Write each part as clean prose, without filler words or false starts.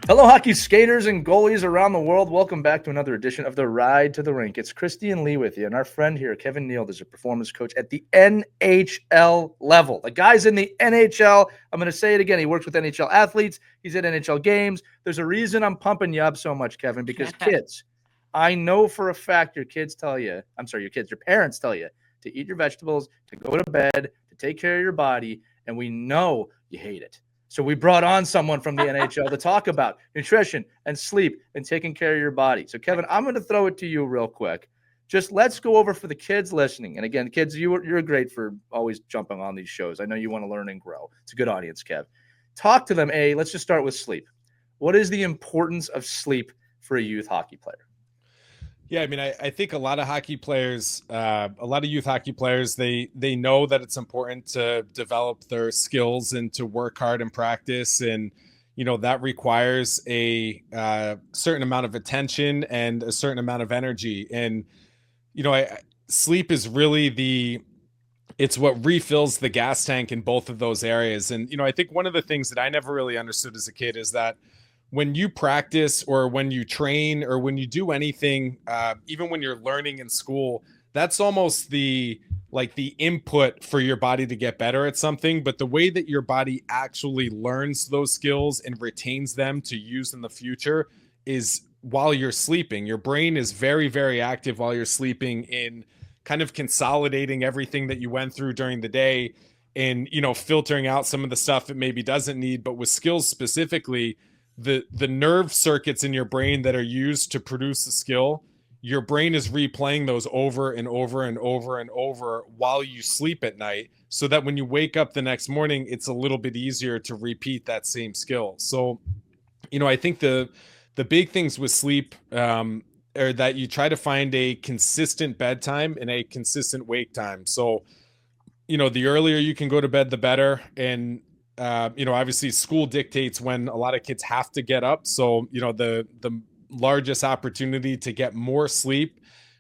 Hello, hockey skaters and goalies around the world. Welcome back to another edition of the Ride to the Rink. It's Christie and Lee with you, and our friend here, Kevin Neeld, is a performance coach at the NHL level. The guy's in the NHL. I'm going to say it again. He works with NHL athletes. He's at NHL games. There's a reason I'm pumping you up so much, Kevin, because kids, I know for a fact your parents tell you to eat your vegetables, to go to bed, to take care of your body, and we know you hate it. So we brought on someone from the NHL to talk about nutrition and sleep and taking care of your body. So, Kevin, I'm going to throw it to you real quick. Just let's go over for the kids listening. And again, kids, you're great for always jumping on these shows. I know you want to learn and grow. It's a good audience, Kev. Talk to them. Let's just start with sleep. What is the importance of sleep for a youth hockey player? Yeah, I mean, I think a lot of hockey players, a lot of youth hockey players, they know that it's important to develop their skills and to work hard and practice. And, that requires a certain amount of attention and a certain amount of energy. And, sleep is really it's what refills the gas tank in both of those areas. And, I think one of the things that I never really understood as a kid is that when you practice or when you train or when you do anything, even when you're learning in school, that's almost the input for your body to get better at something. But the way that your body actually learns those skills and retains them to use in the future is while you're sleeping. Your brain is very, very active while you're sleeping in kind of consolidating everything that you went through during the day and, filtering out some of the stuff it maybe doesn't need. But with skills specifically, the nerve circuits in your brain that are used to produce the skill, your brain is replaying those over and over and over and over while you sleep at night, so that when you wake up the next morning, it's a little bit easier to repeat that same skill. So, I think the big things with sleep are that you try to find a consistent bedtime and a consistent wake time. So, the earlier you can go to bed, the better. And obviously school dictates when a lot of kids have to get up. So, the largest opportunity to get more sleep,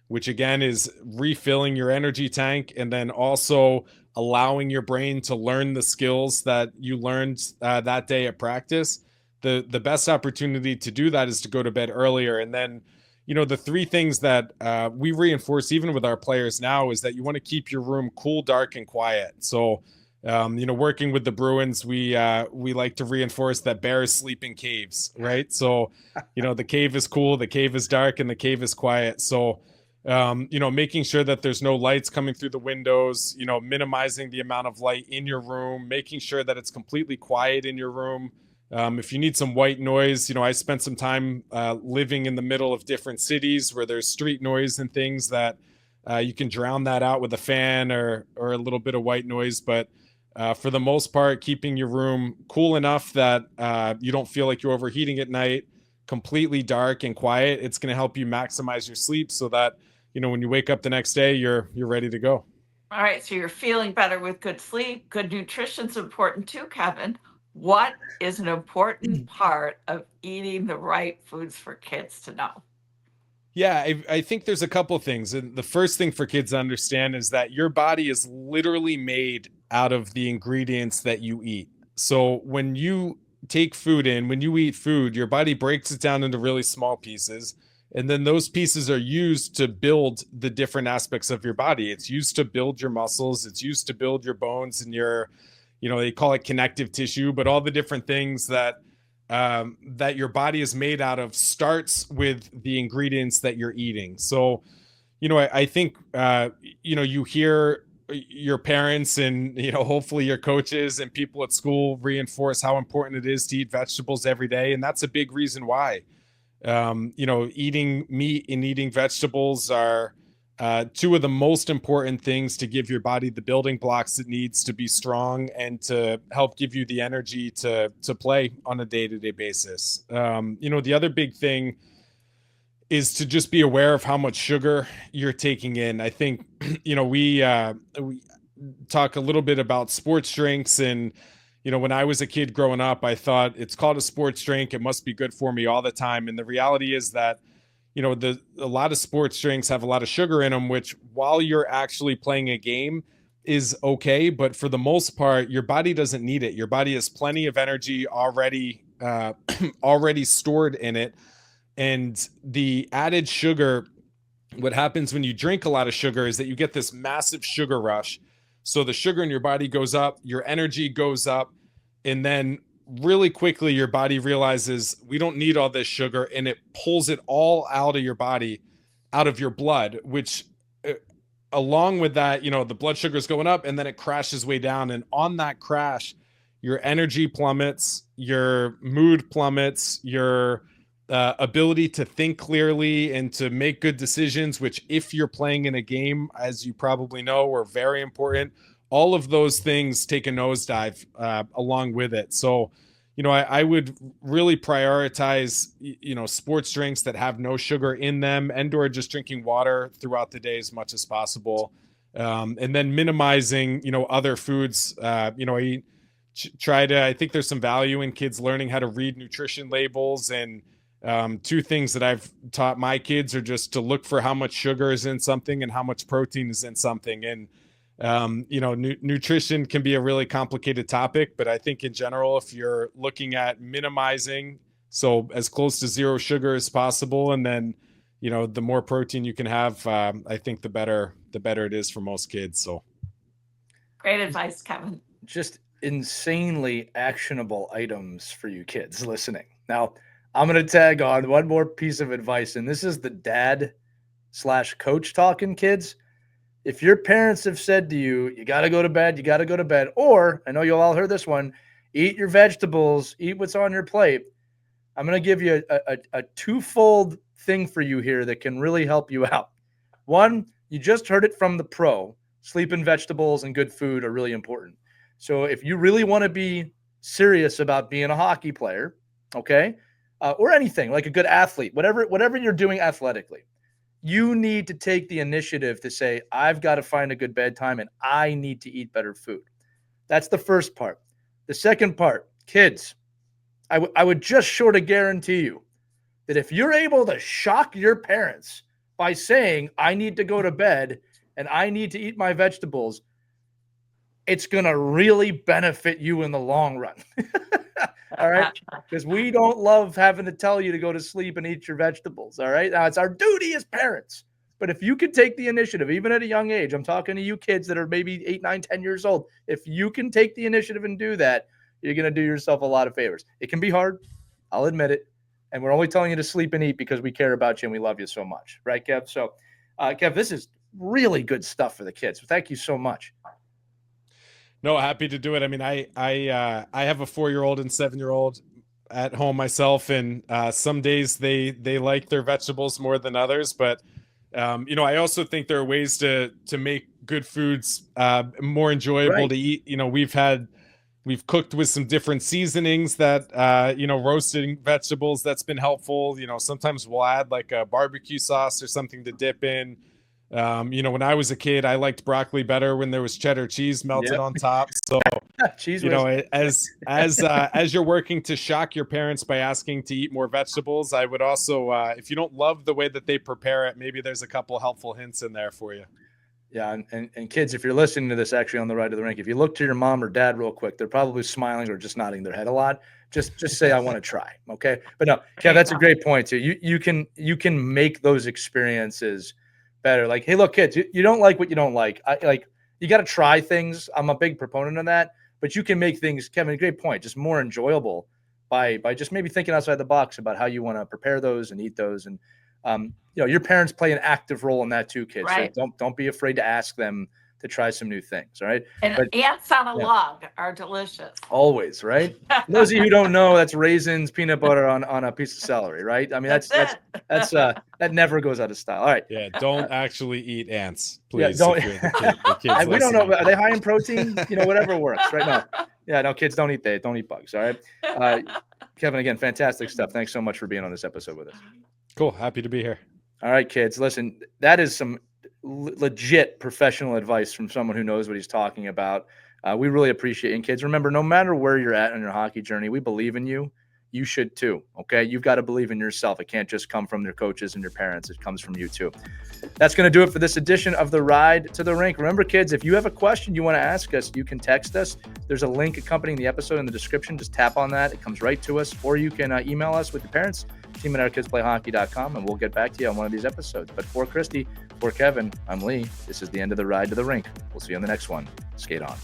which again is refilling your energy tank and then also allowing your brain to learn the skills that you learned that day at practice. The best opportunity to do that is to go to bed earlier. And then, the three things that we reinforce even with our players now is that you want to keep your room cool, dark, and quiet. So, working with the Bruins, we like to reinforce that bears sleep in caves, right? So, the cave is cool, the cave is dark, and the cave is quiet. So, making sure that there's no lights coming through the windows, minimizing the amount of light in your room, making sure that it's completely quiet in your room. If you need some white noise, I spent some time living in the middle of different cities where there's street noise and things that you can drown that out with a fan or a little bit of white noise. But for the most part, keeping your room cool enough that you don't feel like you're overheating at night, completely dark and quiet, it's going to help you maximize your sleep so that, when you wake up the next day, you're ready to go. All right. So you're feeling better with good sleep. Good nutrition's important too, Kevin. What is an important part of eating the right foods for kids to know? Yeah, I think there's a couple of things. And the first thing for kids to understand is that your body is literally made out of the ingredients that you eat. So when you take food in, when you eat food, your body breaks it down into really small pieces. And then those pieces are used to build the different aspects of your body. It's used to build your muscles. It's used to build your bones and your, they call it connective tissue, but all the different things that your body is made out of starts with the ingredients that you're eating. So, I think, you hear your parents and, hopefully your coaches and people at school reinforce how important it is to eat vegetables every day. And that's a big reason why, eating meat and eating vegetables are two of the most important things to give your body the building blocks it needs to be strong and to help give you the energy to play on a day-to-day basis. The other big thing is to just be aware of how much sugar you're taking in. I think, we talk a little bit about sports drinks and, when I was a kid growing up, I thought it's called a sports drink. It must be good for me all the time. And the reality is that, a lot of sports drinks have a lot of sugar in them, which while you're actually playing a game is okay. But for the most part, your body doesn't need it. Your body has plenty of energy already already stored in it. And the added sugar, what happens when you drink a lot of sugar is that you get this massive sugar rush. So the sugar in your body goes up, your energy goes up, and then really quickly your body realizes we don't need all this sugar, and it pulls it all out of your body, out of your blood, which along with that, the blood sugar is going up and then it crashes way down. And on that crash, your energy plummets, your mood plummets, your ability to think clearly and to make good decisions, which if you're playing in a game, as you probably know, are very important. All of those things take a nosedive along with it. So, I would really prioritize, sports drinks that have no sugar in them, and/or just drinking water throughout the day as much as possible. And then minimizing, other foods. I think there's some value in kids learning how to read nutrition labels. And two things that I've taught my kids are just to look for how much sugar is in something and how much protein is in something. And nutrition can be a really complicated topic, but I think in general, if you're looking at minimizing, so as close to zero sugar as possible, and then, the more protein you can have, I think the better it is for most kids. So great advice, Kevin. Just insanely actionable items for you kids listening. Now, I'm going to tag on one more piece of advice, and this is the dad/coach talking, kids. If your parents have said to you, you got to go to bed, or I know you'll all heard this one, eat your vegetables, eat what's on your plate. I'm going to give you a twofold thing for you here that can really help you out. One, you just heard it from the pro. Sleeping vegetables and good food are really important. So if you really want to be serious about being a hockey player, okay, or anything, like a good athlete, whatever you're doing athletically, you need to take the initiative to say, I've got to find a good bedtime and I need to eat better food. That's the first part. The second part, kids, I would just short of guarantee you that if you're able to shock your parents by saying, I need to go to bed and I need to eat my vegetables, it's going to really benefit you in the long run. All right? Because we don't love having to tell you to go to sleep and eat your vegetables. All right? Now, it's our duty as parents. But if you could take the initiative, even at a young age, I'm talking to you kids that are maybe 8, 9, 10 years old. If you can take the initiative and do that, you're going to do yourself a lot of favors. It can be hard. I'll admit it. And we're only telling you to sleep and eat because we care about you and we love you so much. Right, Kev? So, Kev, this is really good stuff for the kids. So thank you so much. No, happy to do it. I mean, I have a 4-year-old and 7-year-old at home myself, and some days they like their vegetables more than others. But I also think there are ways to make good foods more enjoyable to eat. We've cooked with some different seasonings that roasting vegetables, that's been helpful. Sometimes we'll add like a barbecue sauce or something to dip in. When I was a kid, I liked broccoli better when there was cheddar cheese melted on top. So, as you're working to shock your parents by asking to eat more vegetables, I would also, if you don't love the way that they prepare it, maybe there's a couple helpful hints in there for you. Yeah, and kids, if you're listening to this actually on the ride to the rink, if you look to your mom or dad real quick, they're probably smiling or just nodding their head a lot. Just say, I want to try, okay? But no, Kev, that's a great point too. You can make those experiences better. Like, hey, look, kids, you don't like what you don't like. You got to try things. I'm a big proponent of that, but you can make things, Kevin, great point, just more enjoyable by just maybe thinking outside the box about how you want to prepare those and eat those. And your parents play an active role in that too, kids. Right. So don't be afraid to ask them to try some new things. All right. And ants on a log are delicious. Always, right? For those of you who don't know, that's raisins, peanut butter on a piece of celery, right? I mean, that's that never goes out of style. All right. Yeah, don't actually eat ants, please. Yeah, don't. The kids We don't know. Are they high in protein? Whatever works, right? No. Yeah, no, kids don't eat bugs. All right. Kevin, again, fantastic stuff. Thanks so much for being on this episode with us. Cool. Happy to be here. All right, kids. Listen, that is some legit professional advice from someone who knows what he's talking about. We really appreciate it. And kids, remember, no matter where you're at on your hockey journey, we believe in you. you should too. Okay. You've got to believe in yourself. It can't just come from your coaches and your parents. It comes from you too. That's going to do it for this edition of the Ride to the Rink. Remember, kids, if you have a question you want to ask us, you can text us. There's a link accompanying the episode in the description. Just tap on that. It comes right to us. Or you can email us with your parents, team@ourkidsplayhockey.com, and we'll get back to you on one of these episodes. But for Christie, for Kevin, I'm Lee. This is the end of the Ride to the Rink. We'll see you on the next one. Skate on.